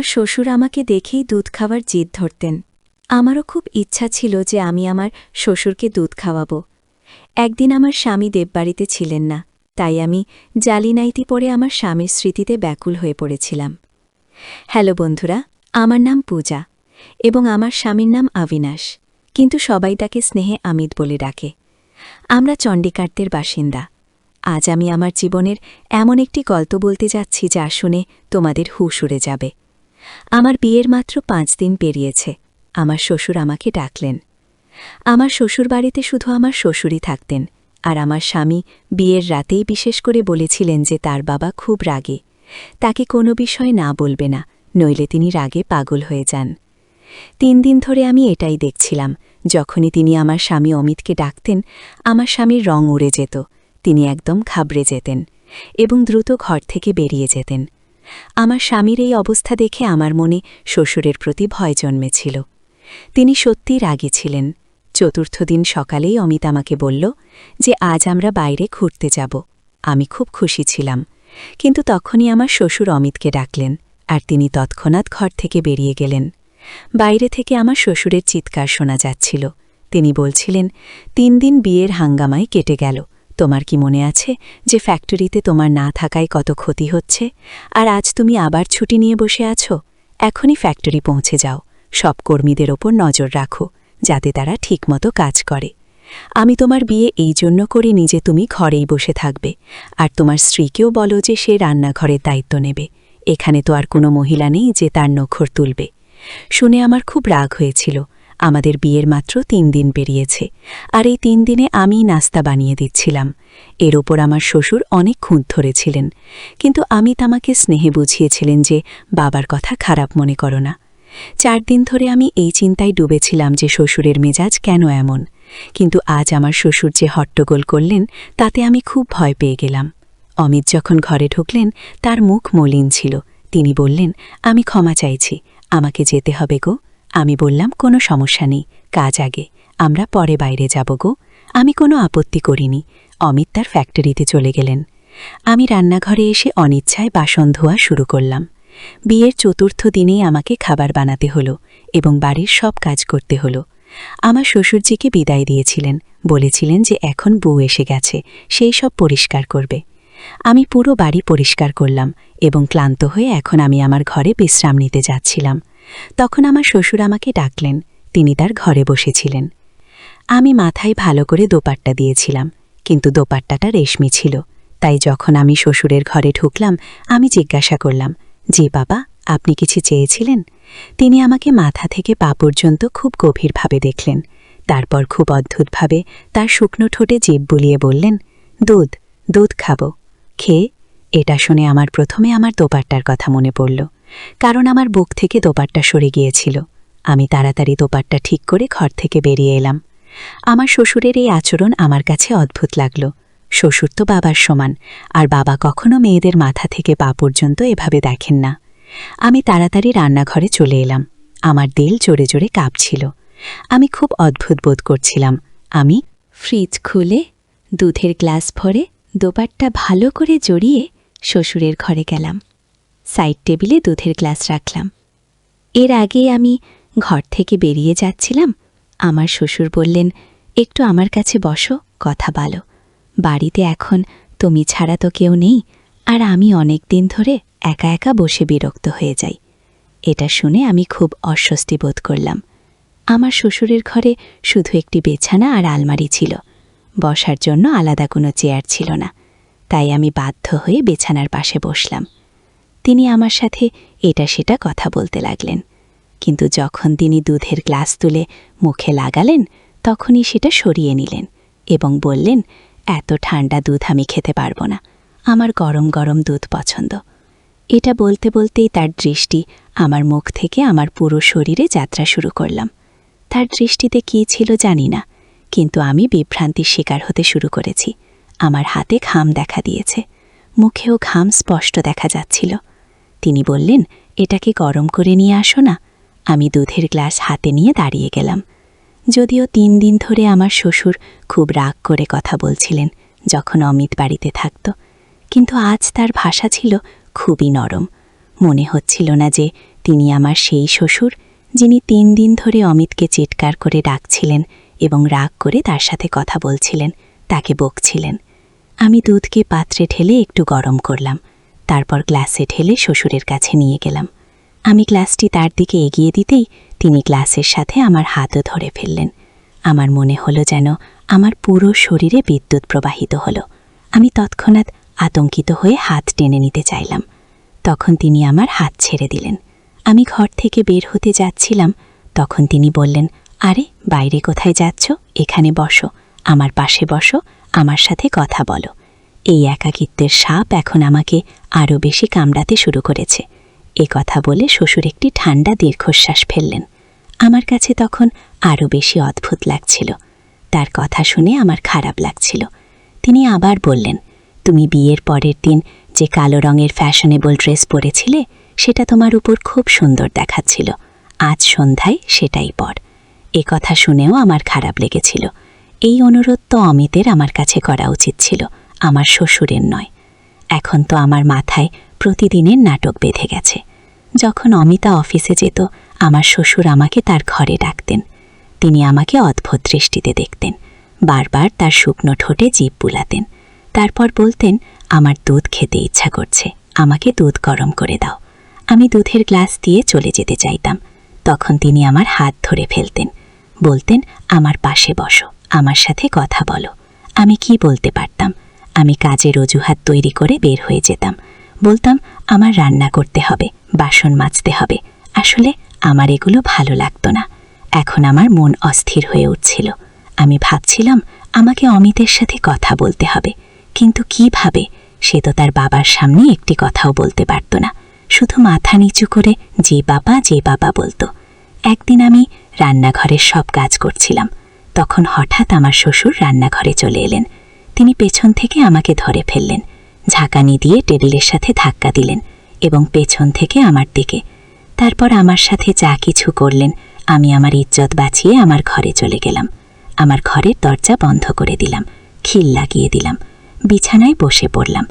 শ্বশুর আমাকে দেখেই দুধ খাওয়ার জিদ ধরতেন। আমারও খুব ইচ্ছা ছিল যে আমি আমার শ্বশুরকে দুধ খাওয়াব। একদিন আমার স্বামী দেববাড়িতে ছিলেন না, তাই আমি জালি নাইটি পরে আমার স্বামীর স্মৃতিতে ব্যাকুল হয়ে পড়েছিলাম। হ্যালো বন্ধুরা, আমার নাম পূজা এবং আমার স্বামীর নাম অবিনাশ, কিন্তু সবাই তাকে স্নেহে অমিত বলে ডাকে। আমরা চণ্ডীকার্তের বাসিন্দা। আজ আমি আমার জীবনের এমন একটি গল্প বলতে যাচ্ছি যা শুনে তোমাদের হুঁশ উড়ে যাবে। আমার বিয়ের মাত্র 5 দিন পেরিয়েছে। আমার শ্বশুর আমাকে ডাকলেন। আমার শ্বশুরবাড়িতে শুধু আমার শ্বশুরই থাকতেন, আর আমার স্বামী বিয়ের রাতেই বিশেষ করে বলেছিলেন যে তার বাবা খুব রাগে, তাকে কোনো বিষয় না বলবে না, নইলে তিনি রাগে পাগল হয়ে যান। 3 দিন ধরে আমি এটাই দেখছিলাম। যখনই তিনি আমার স্বামী অমিতকে ডাকতেন, আমার স্বামীর রং উড়ে যেত, তিনি একদম ঘাবড়ে যেতেন এবং দ্রুত ঘর থেকে বেরিয়ে যেতেন। আমার স্বামীর এই অবস্থা দেখে আমার মনে শ্বশুরের প্রতি ভয় জন্মেছিল। তিনি সত্যিই রাগী ছিলেন। 4র্থ দিন সকালেই অমিত আমাকে বলল যে আজ আমরা বাইরে ঘুরতে যাব। আমি খুব খুশি ছিলাম, কিন্তু তখনই আমার শ্বশুর অমিতকে ডাকলেন, আর তিনি তৎক্ষণাৎ ঘর থেকে বেরিয়ে গেলেন। বাইরে থেকে আমার শ্বশুরের চিৎকার শোনা যাচ্ছিল। তিনি বলছিলেন, 3 দিন বিয়ের হাঙ্গামায় কেটে গেল, তোমার কি মনে আছে যে ফ্যাক্টরিতে তোমার না থাকায় কত ক্ষতি হচ্ছে, আর আজ তুমি আবার ছুটি নিয়ে বসে আছো? এখনই ফ্যাক্টরি পৌঁছে যাও, সব কর্মীদের ওপর নজর রাখো যাতে তারা ঠিকমতো কাজ করে। আমি তোমার বিয়ে এই জন্য করিনি যে তুমি ঘরেই বসে থাকবে, আর তোমার স্ত্রীকেও বলো যে সে রান্নাঘরের দায়িত্ব নেবে। এখানে তো আর কোনো মহিলা নেই যে তার নখর তুলবে। শুনে আমার খুব রাগ হয়েছিল। আমাদের বিয়ের মাত্র 3 দিন পেরিয়েছে, আর এই 3 দিনে আমিই নাস্তা বানিয়ে দিচ্ছিলাম। এর ওপর আমার শ্বশুর অনেক খুঁত ধরেছিলেন, কিন্তু আমি তামাকে স্নেহে বুঝিয়েছিলেন যে বাবার কথা খারাপ মনে করো না। 4 দিন ধরে আমি এই চিন্তায় ডুবেছিলাম যে শ্বশুরের মেজাজ কেন এমন, কিন্তু আজ আমার শ্বশুর যে হট্টগোল করলেন তাতে আমি খুব ভয় পেয়ে গেলাম। অমিত যখন ঘরে ঢুকলেন তার মুখ মলিন ছিল। তিনি বললেন, আমি ক্ষমা চাইছি, আমাকে যেতে হবে গো। আমি বললাম, কোনো সমস্যা নেই, কাজ আগে, আমরা পরে বাইরে যাব গো। আমি কোনো আপত্তি করিনি। অমিত তার ফ্যাক্টরিতে চলে গেলেন। আমি রান্নাঘরে এসে অনিচ্ছায় বাসন ধোয়া শুরু করলাম। বিয়ের 4র্থ দিনেই আমাকে খাবার বানাতে হলো এবং বাড়ির সব কাজ করতে হলো। আমার শ্বশুরজিকে বিদায় দিয়েছিলেন, বলেছিলেন যে এখন বউ এসে গেছে, সেই সব পরিষ্কার করবে। আমি পুরো বাড়ি পরিষ্কার করলাম এবং ক্লান্ত হয়ে এখন আমি আমার ঘরে বিশ্রাম নিতে যাচ্ছিলাম। তখন আমার শ্বশুর আমাকে ডাকলেন। তিনি তার ঘরে বসেছিলেন। আমি মাথায় ভালো করে দোপাট্টা দিয়েছিলাম, কিন্তু দোপাট্টাটা রেশমি ছিল। তাই যখন আমি শ্বশুরের ঘরে ঢুকলাম, আমি জিজ্ঞাসা করলাম, জি বাবা, আপনি কিছু চেয়েছিলেন? তিনি আমাকে মাথা থেকে পা পর্যন্ত খুব গভীরভাবে দেখলেন। তারপর খুব অদ্ভুতভাবে তার শুকনো ঠোঁটে জিভ বুলিয়ে বললেন, দুধ, দুধ খাবো। খেয়ে? এটা শুনে আমার প্রথমে আমার দোপাট্টার কথা মনে পড়ল, কারণ আমার বুক থেকে দোপাট্টা সরে গিয়েছিল। আমি তাড়াতাড়ি দোপাট্টা ঠিক করে ঘর থেকে বেরিয়ে এলাম। আমার শ্বশুরের এই আচরণ আমার কাছে অদ্ভুত লাগল। শ্বশুর তো বাবার সমান, আর বাবা কখনো মেয়েদের মাথা থেকে পা পর্যন্ত এভাবে দেখেন না। আমি তাড়াতাড়ি রান্নাঘরে চলে এলাম। আমার দিল জোরে জোরে কাঁপছিল। আমি খুব অদ্ভুত বোধ করছিলাম। আমি ফ্রিজ খুলে দুধের গ্লাস ভরে দোপাট্টা ভালো করে জড়িয়ে শ্বশুরের ঘরে গেলাম। সাইড টেবিলে দুধের গ্লাস রাখলাম। এর আগে আমি ঘর থেকে বেরিয়ে যাচ্ছিলাম। আমার শ্বশুর বললেন, একটু আমার কাছে বসো, কথা বলো। বাড়িতে এখন তুমি ছাড়া তো কেউ নেই, আর আমি অনেক দিন ধরে একা একা বসে বিরক্ত হয়ে যাই। এটা শুনে আমি খুব অস্বস্তি বোধ করলাম। আমার শ্বশুরের ঘরে শুধু একটি বিছানা আর আলমারি ছিল, বসার জন্য আলাদা কোনো চেয়ার ছিল না। তাই আমি বাধ্য হয়ে বিছানার পাশে বসলাম। তিনি আমার সাথে এটা সেটা কথা বলতে লাগলেন, কিন্তু যখন তিনি দুধের গ্লাস তুলে মুখে লাগালেন তখনই সেটা সরিয়ে নিলেন এবং বললেন, এত ঠান্ডা দুধ আমি খেতে পারবো না, আমার গরম গরম দুধ পছন্দ। এটা বলতে বলতেই তার দৃষ্টি আমার মুখ থেকে আমার পুরো শরীরে যাত্রা শুরু করলাম। তার দৃষ্টিতে কী ছিল জানি না, কিন্তু আমি বিভ্রান্তির শিকার হতে শুরু করেছি। আমার হাতে ঘাম দেখা দিয়েছে, মুখেও ঘাম স্পষ্ট দেখা যাচ্ছিল। তিনি বললেন, এটাকে গরম করে নিয়ে আসো না। আমি দুধের গ্লাস হাতে নিয়ে দাঁড়িয়ে গেলাম। যদিও 3 দিন ধরে আমার শ্বশুর খুব রাগ করে কথা বলছিলেন যখন অমিত বাড়িতে থাকত, কিন্তু আজ তার ভাষা ছিল খুবই নরম। মনে হচ্ছিল না যে তিনি আমার সেই শ্বশুর, যিনি 3 দিন ধরে অমিতকে চিৎকার করে ডাকছিলেন এবং রাগ করে তার সাথে কথা বলছিলেন, তাকে বকছিলেন। আমি দুধকে পাত্রে ঢেলে একটু গরম করলাম, তারপর গ্লাসে ঢেলে শ্বশুরের কাছে নিয়ে গেলাম। আমি গ্লাসটি তার দিকে এগিয়ে দিতেই তিনি গ্লাসের সাথে আমার হাতও ধরে ফেললেন। আমার মনে হলো যেন আমার পুরো শরীরে বিদ্যুৎ প্রবাহিত হলো। আমি তৎক্ষণাৎ আতঙ্কিত হয়ে হাত টেনে নিতে চাইলাম। তখন তিনি আমার হাত ছেড়ে দিলেন। আমি ঘর থেকে বের হতে যাচ্ছিলাম, তখন তিনি বললেন, আরে বাইরে কোথায় যাচ্ছ? এখানে বসো, আমার পাশে বসো, আমার সাথে কথা বলো। এই একাকিত্বের সাপ এখন আমাকে আরও বেশি কামড়াতে শুরু করেছে। এ কথা বলে শ্বশুর একটি ঠান্ডা দীর্ঘশ্বাস ফেললেন। আমার কাছে তখন আরও বেশি অদ্ভুত লাগছিল। তার কথা শুনে আমার খারাপ লাগছিল। তিনি আবার বললেন, তুমি বিয়ের পরের দিন যে কালো রঙের ফ্যাশনেবল ড্রেস পরেছিলে, সেটা তোমার উপর খুব সুন্দর দেখাচ্ছিল। আজ সন্ধ্যায় সেটাই পর। এ কথা শুনেও আমার খারাপ লেগেছিল। এই অনুরোধ তো অমিতের আমার কাছে করা উচিত ছিল, আমার শ্বশুরের নয়। এখন তো আমার মাথায় প্রতিদিনের নাটক বেঁধে গেছে। যখন অমিতা অফিসে যেত, আমার শ্বশুর আমাকে তার ঘরে ডাকতেন। তিনি আমাকে অদ্ভুত দৃষ্টিতে দেখতেন, বারবার তার শুকনো ঠোঁটে জিভ বুলাতেন। তারপর বলতেন, আমার দুধ খেতে ইচ্ছা করছে, আমাকে দুধ গরম করে দাও। আমি দুধের গ্লাস দিয়ে চলে যেতে চাইতাম। তখন তিনি আমার হাত ধরে ফেলতেন, বলতেন, আমার পাশে বসো, আমার সাথে কথা বলো। আমি কি বলতে পারতাম? আমি কাজের অজুহাত তৈরি করে বের হয়ে যেতাম। বলতাম, আমার রান্না করতে হবে, বাসন মাজতে হবে। আসলে আমার এগুলো ভালো লাগতো না। এখন আমার মন অস্থির হয়ে উঠছিল। আমি ভাবছিলাম, আমাকে অমিতের সাথে কথা বলতে হবে, কিন্তু কিভাবে? সে তো তার বাবার সামনে একটি কথাও বলতে পারত না, শুধু মাথা নিচু করে যে বাবা বলতো। একদিন আমি রান্নাঘরের সব কাজ করছিলাম, তখন হঠাৎ আমার শ্বশুর রান্নাঘরে চলে এলেন। তিনি পেছন থেকে আমাকে ধরে ফেললেন, ঝাঁকানি দিয়ে টেবিলের সাথে ধাক্কা দিলেন এবং পেছন থেকে আমার দিকে। তারপর আমার সাথে যা কিছু করলেন, আমি আমার ইজ্জত বাঁচিয়ে আমার ঘরে চলে গেলাম। আমার ঘরের দরজা বন্ধ করে দিলাম, খিল লাগিয়ে দিলাম, বিছানায় বসে পড়লাম।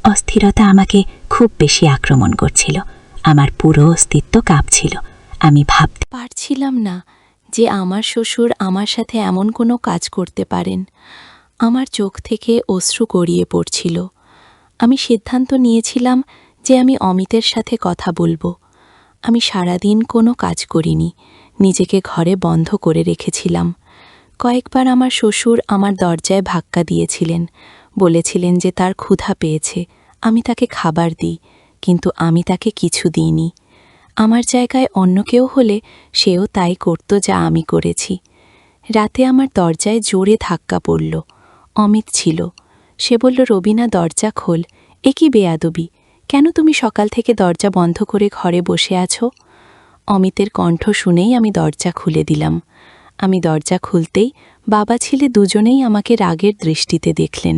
অস্থিরতা আমাকে খুব বেশি আক্রমণ করছিল। আমার পুরো অস্তিত্ব কাঁপছিল। আমি ভাবতে পারছিলাম না যে আমার শ্বশুর আমার সাথে এমন কোনো কাজ করতে পারেন। আমার চোখ থেকে অশ্রু গড়িয়ে পড়ছিল। আমি সিদ্ধান্ত নিয়েছিলাম যে আমি অমিতের সাথে কথা বলবো। আমি সারাদিন কোনো কাজ করিনি, নিজেকে ঘরে বন্ধ করে রেখেছিলাম। কয়েকবার আমার শ্বশুর আমার দরজায় ধাক্কা দিয়েছিলেন, বলেছিলেন যে তার ক্ষুধা পেয়েছে, আমি তাকে খাবার দিই, কিন্তু আমি তাকে কিছু দিইনি। আমার জায়গায় অন্য কেউ হলে সেও তাই করত যা আমি করেছি। রাতে আমার দরজায় জোরে ধাক্কা পড়ল। অমিত ছিল। সে বলল, রবিনা, দরজা খোল। এ কি বেয়াদবি! কেন তুমি সকাল থেকে দরজা বন্ধ করে ঘরে বসে আছো? অমিতের কণ্ঠ শুনেই আমি দরজা খুলে দিলাম। আমি দরজা খুলতেই বাবা ছেলে দুজনেই আমাকে রাগের দৃষ্টিতে দেখলেন।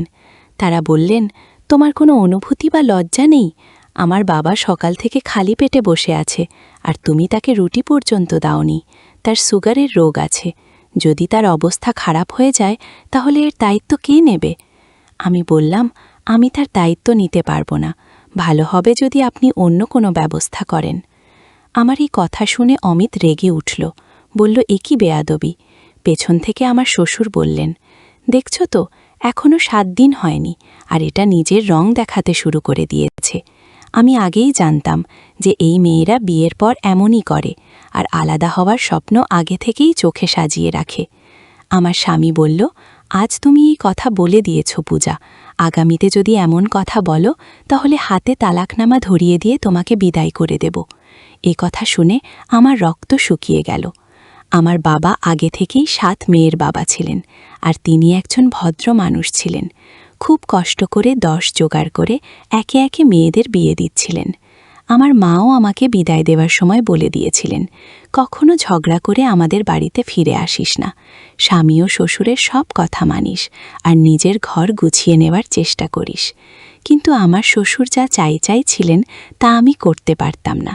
তারা বললেন, তোমার কোনো অনুভূতি বা লজ্জা নেই? আমার বাবা সকাল থেকে খালি পেটে বসে আছে, আর তুমি তাকে রুটি পর্যন্ত দাওনি। তার সুগারের রোগ আছে। যদি তার অবস্থা খারাপ হয়ে যায়, তাহলে এর দায়িত্ব কে নেবে? আমি বললাম, আমি তার দায়িত্ব নিতে পারবো না। ভালো হবে যদি আপনি অন্য কোনো ব্যবস্থা করেন। আমার এই কথা শুনে অমিত রেগে উঠল, বলল, এ কি বেয়াদবি! পেছন থেকে আমার শ্বশুর বললেন, দেখছ তো, এখনও 7 দিন হয়নি, আর এটা নিজের রং দেখাতে শুরু করে দিয়েছে। আমি আগেই জানতাম যে এই মেয়েরা বিয়ের পর এমনই করে, আর আলাদা হওয়ার স্বপ্ন আগে থেকেই চোখে সাজিয়ে রাখে। আমার স্বামী বলল, আজ তুমি এই কথা বলে দিয়েছ পূজা, আগামীতে যদি এমন কথা বলো, তাহলে হাতে তালাকনামা ধরিয়ে দিয়ে তোমাকে বিদায় করে দেব। এ কথা শুনে আমার রক্ত শুকিয়ে গেল। আমার বাবা আগে থেকেই 7 মেয়ের বাবা ছিলেন, আর তিনি একজন ভদ্র মানুষ ছিলেন। খুব কষ্ট করে 10 জোগাড় করে একে একে মেয়েদের বিয়ে দিচ্ছিলেন। আমার মাও আমাকে বিদায় দেওয়ার সময় বলে দিয়েছিলেন, কখনো ঝগড়া করে আমাদের বাড়িতে ফিরে আসিস না, স্বামী ও শ্বশুরের সব কথা মানিস, আর নিজের ঘর গুছিয়ে নেওয়ার চেষ্টা করিস। কিন্তু আমার শ্বশুর যা চাইছিলেন তা আমি করতে পারতাম না।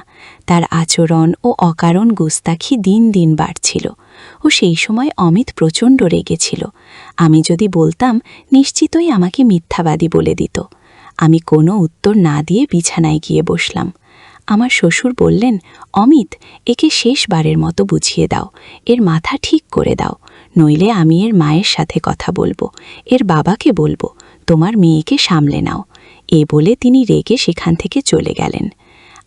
তার আচরণ ও অকারণ গুস্তাখি দিন দিন বাড়ছিল, ও সেই সময় অমিত প্রচণ্ড রেগেছিল। আমি যদি বলতাম, নিশ্চিতই আমাকে মিথ্যাবাদী বলে দিত। আমি কোনো উত্তর না দিয়ে বিছানায় গিয়ে বসলাম। আমার শ্বশুর বললেন, অমিত, একে শেষবারের মতো বুঝিয়ে দাও, এর মাথা ঠিক করে দাও, নইলে আমি এর মায়ের সাথে কথা বলবো, এর বাবাকে বলবো, তোমার মেয়েকে সামলে নাও। এ বলে তিনি রেগে সেখান থেকে চলে গেলেন।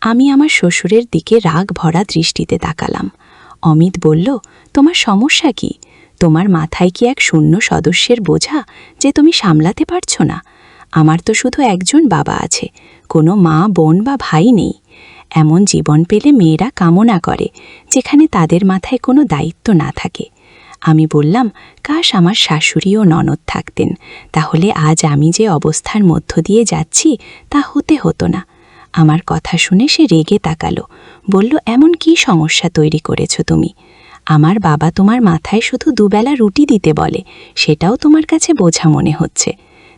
আমি আমার শ্বশুরের দিকে রাগ ভরা দৃষ্টিতে তাকালাম। অমিত বলল, তোমার সমস্যা কি? তোমার মাথায় কি এক শূন্য সদস্যের বোঝা যে তুমি সামলাতে পারছো না? আমার তো শুধু একজন বাবা আছে, কোনো মা, বোন বা ভাই নেই। এমন জীবন পেলে মেয়েরা কামনা করে যেখানে তাদের মাথায় কোনো দায়িত্ব না থাকে। আমি বললাম, কাশ আমার শাশুড়ি ও ননদ থাকতেন, তাহলে আজ আমি যে অবস্থার মধ্য দিয়ে যাচ্ছি তা হতো না। আমার কথা শুনে সে রেগে তাকালো, বলল, এমন কি সমস্যা তৈরি করেছ তুমি? আমার বাবা তোমার মাথায় শুধু দুবেলা রুটি দিতে বলে, সেটাও তোমার কাছে বোঝা মনে হচ্ছে।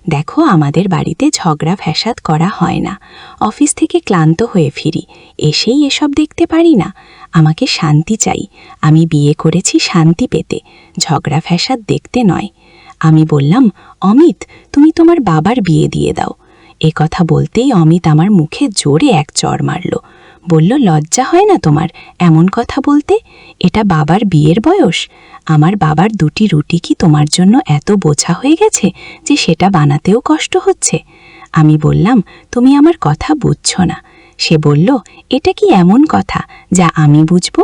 দেখো, আমাদের বাড়িতে ঝগড়া ফ্যাসাদ করা হয় না। অফিস থেকে ক্লান্ত হয়ে ফিরি, এসেই এসব দেখতে পারি না। আমাকে শান্তি চাই, আমি বিয়ে করেছি শান্তি পেতে, ঝগড়া ফ্যাসাদ দেখতে নয়। আমি বললাম, অমিত, তুমি তোমার বাবার বিয়ে দিয়ে দাও। এ কথা বলতেই অমিত আমার মুখে জোরে এক চড় মারল, বলল, লজ্জা হয় না তোমার এমন কথা বলতে? এটা বাবার বিয়ের বয়স? আমার বাবার দুটি রুটি কি তোমার জন্য এত বোঝা হয়ে গেছে যে সেটা বানাতেও কষ্ট হচ্ছে? আমি বললাম, তুমি আমার কথা বুঝছো না। সে বলল, এটা কি এমন কথা যা আমি বুঝব?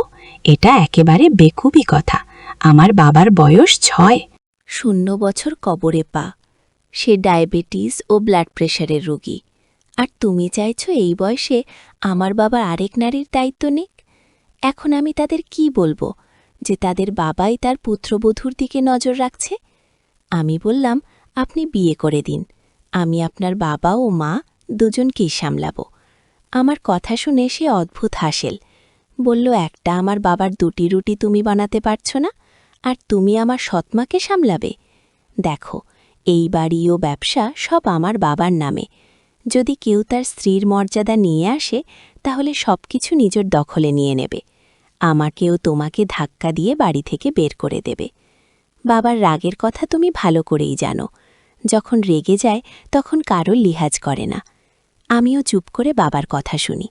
এটা একেবারে বেকুবি কথা। আমার বাবার বয়স 6। 0 বছর কবরে পা। সে ডায়াবেটিস ও ব্লাড প্রেশারের রোগী। আর তুমি চাইছো এই বয়সে আমার বাবা আরেক নারীর দায়িত্ব নিক? এখন আমি তাদের কি বলবো যে তাদের বাবাই তার পুত্রবধূর দিকে নজর রাখছে? আমি বললাম, আপনি বিয়ে করে দিন, আমি আপনার বাবা ও মা দুজনকেই সামলাব। আমার কথা শুনে সে অদ্ভুত হাসেল, বলল, একটা আমার বাবার 2টি রুটি তুমি বানাতে পারছো না, আর তুমি আমার সৎমাকে সামলাবে? দেখো, এই বাড়ি ও ব্যবসা সব আমার বাবার নামে। যদি কেউ তার স্ত্রীর মর্যাদা নিয়ে আসে তাহলে সবকিছু নিজের দখলে নিয়ে নেবে, আমাকেও তোমাকে ধাক্কা দিয়ে বাড়ি থেকে বের করে দেবে। বাবার রাগের কথা তুমি ভালো করেই জানো, যখন রেগে যায় তখন কারো লিহাজ করে না। আমিও চুপ করে বাবার কথা শুনি।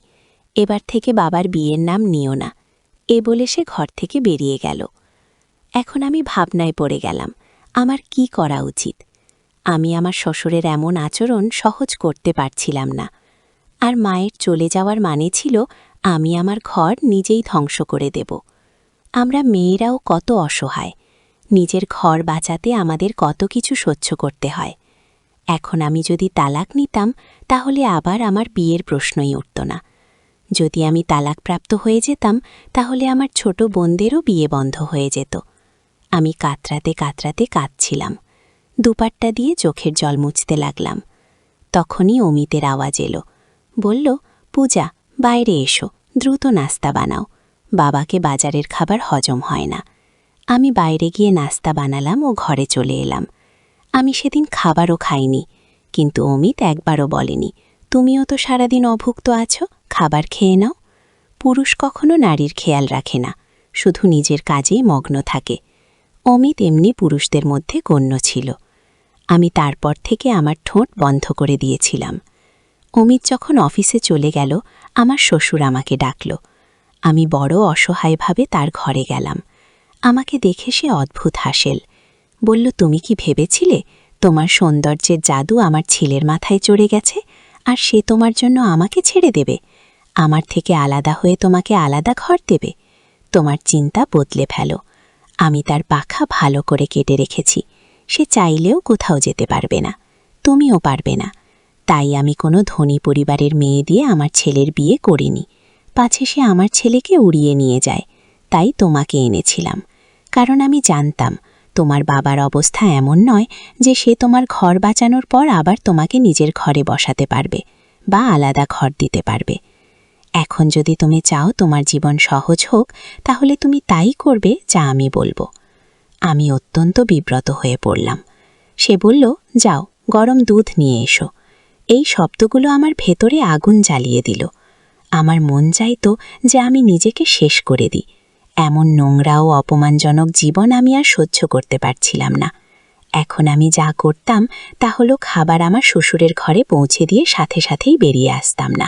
এবার থেকে বাবার বিয়ের নাম নিও না, এ বলে সে ঘর থেকে বেরিয়ে গেল। এখন আমি ভাবনায় পড়ে গেলাম, আমার কি করা উচিত। আমি আমার শ্বশুরের এমন আচরণ সহ্য করতে পারছিলাম না। আর মায়ের চলে যাওয়ার মানে ছিল আমি আমার ঘর নিজেই ধ্বংস করে দেব। আমরা মেয়েরাও কত অসহায়, নিজের ঘর বাঁচাতে আমাদের কত কিছু সহ্য করতে হয়। এখন আমি যদি তালাক নিতাম তাহলে আবার আমার বিয়ের প্রশ্নই উঠত না। যদি আমি তালাকপ্রাপ্ত হয়ে যেতাম তাহলে আমার ছোট বোনদেরও বিয়ে বন্ধ হয়ে যেত। আমি কাতরাতে কাতরাতে কাঁদছিলাম, দুপাট্টা দিয়ে চোখের জল মুছতে লাগলাম। তখনই অমিতের আওয়াজ এলো, বলল, পূজা, বাইরে এসো, দ্রুত নাস্তা বানাও, বাবাকে বাজারের খাবার হজম হয় না। আমি বাইরে গিয়ে নাস্তা বানালাম ও ঘরে চলে এলাম। আমি সেদিন খাবারও খাইনি, কিন্তু অমিত একবারও বলেনি, তুমিও তো সারাদিন অভুক্ত আছো, খাবার খেয়ে নাও। পুরুষ কখনো নারীর খেয়াল রাখে না, শুধু নিজের কাজেই মগ্ন থাকে। অমিত এমনি পুরুষদের মধ্যে গণ্য ছিল। আমি তারপর থেকে আমার ঠোঁট বন্ধ করে দিয়েছিলাম। অমিত যখন অফিসে চলে গেল আমার শ্বশুর আমাকে ডাকল। আমি বড় অসহায়ভাবে তার ঘরে গেলাম। আমাকে দেখে সে অদ্ভুত হাসেল, বলল, তুমি কি ভেবেছিলে তোমার সৌন্দর্যের জাদু আমার ছেলের মাথায় চড়ে গেছে আর সে তোমার জন্য আমাকে ছেড়ে দেবে? আমার থেকে আলাদা হয়ে তোমাকে আলাদা ঘর দেবে? তোমার চিন্তা বদলে ফেলো। আমি তার পাখা ভালো করে কেটে রেখেছি, সে চাইলেও কোথাও যেতে পারবে না, তুমিও পারবে না। তাই আমি কোনো ধনী পরিবারের মেয়ে দিয়ে আমার ছেলের বিয়ে করিনি, পাছে সে আমার ছেলেকে উড়িয়ে নিয়ে যায়। তাই তোমাকে এনেছিলাম, কারণ আমি জানতাম তোমার বাবার অবস্থা এমন নয় যে সে তোমার ঘর বাঁচানোর পর আবার তোমাকে নিজের ঘরে বসাতে পারবে বা আলাদা ঘর দিতে পারবে। এখন যদি তুমি চাও তোমার জীবন সহজ হোক তাহলে তুমি তাই করবে যা আমি বলবো। আমি অত্যন্ত বিব্রত হয়ে পড়লাম। সে বলল, যাও, গরম দুধ নিয়ে এসো। এই শব্দগুলো আমার ভেতরে আগুন জ্বালিয়ে দিল। আমার মন চাইত যে আমি নিজেকে শেষ করে দিই। এমন নোংরা ও অপমানজনক জীবন আমি আর সহ্য করতে পারছিলাম না। এখন আমি যা করতাম তা হলো খাবার আমার শ্বশুরের ঘরে পৌঁছে দিয়ে সাথে সাথেই বেরিয়ে আসতাম না।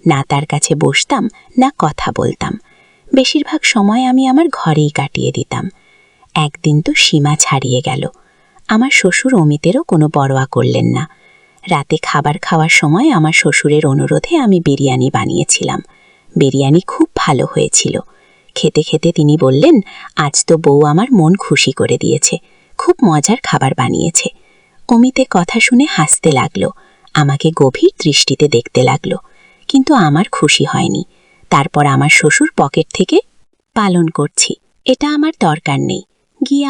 না তার কাছে বসতাম না কথা বলতাম। বেশিরভাগ সময় আমি আমার ঘরেই কাটিয়ে দিতাম। একদিন তো সীমা ছাড়িয়ে গেল। আমার শ্বশুর অমিতেরও কোনো পরোয়া করলেন না। রাতে খাবার খাওয়ার সময় আমার শ্বশুরের অনুরোধে আমি বিরিয়ানি বানিয়েছিলাম। বিরিয়ানি খুব ভালো হয়েছিল। খেতে খেতে তিনি বললেন, আজ তো বউ আমার মন খুশি করে দিয়েছে, খুব মজার খাবার বানিয়েছে। অমিতে কথা শুনে হাসতে লাগলো, আমাকে গভীর দৃষ্টিতে দেখতে লাগলো, কিন্তু আমার খুশি হয়নি। তারপর আমার শ্বশুর পকেট থেকে, পালন করছি, এটা আমার দরকার নেই, গিয়ে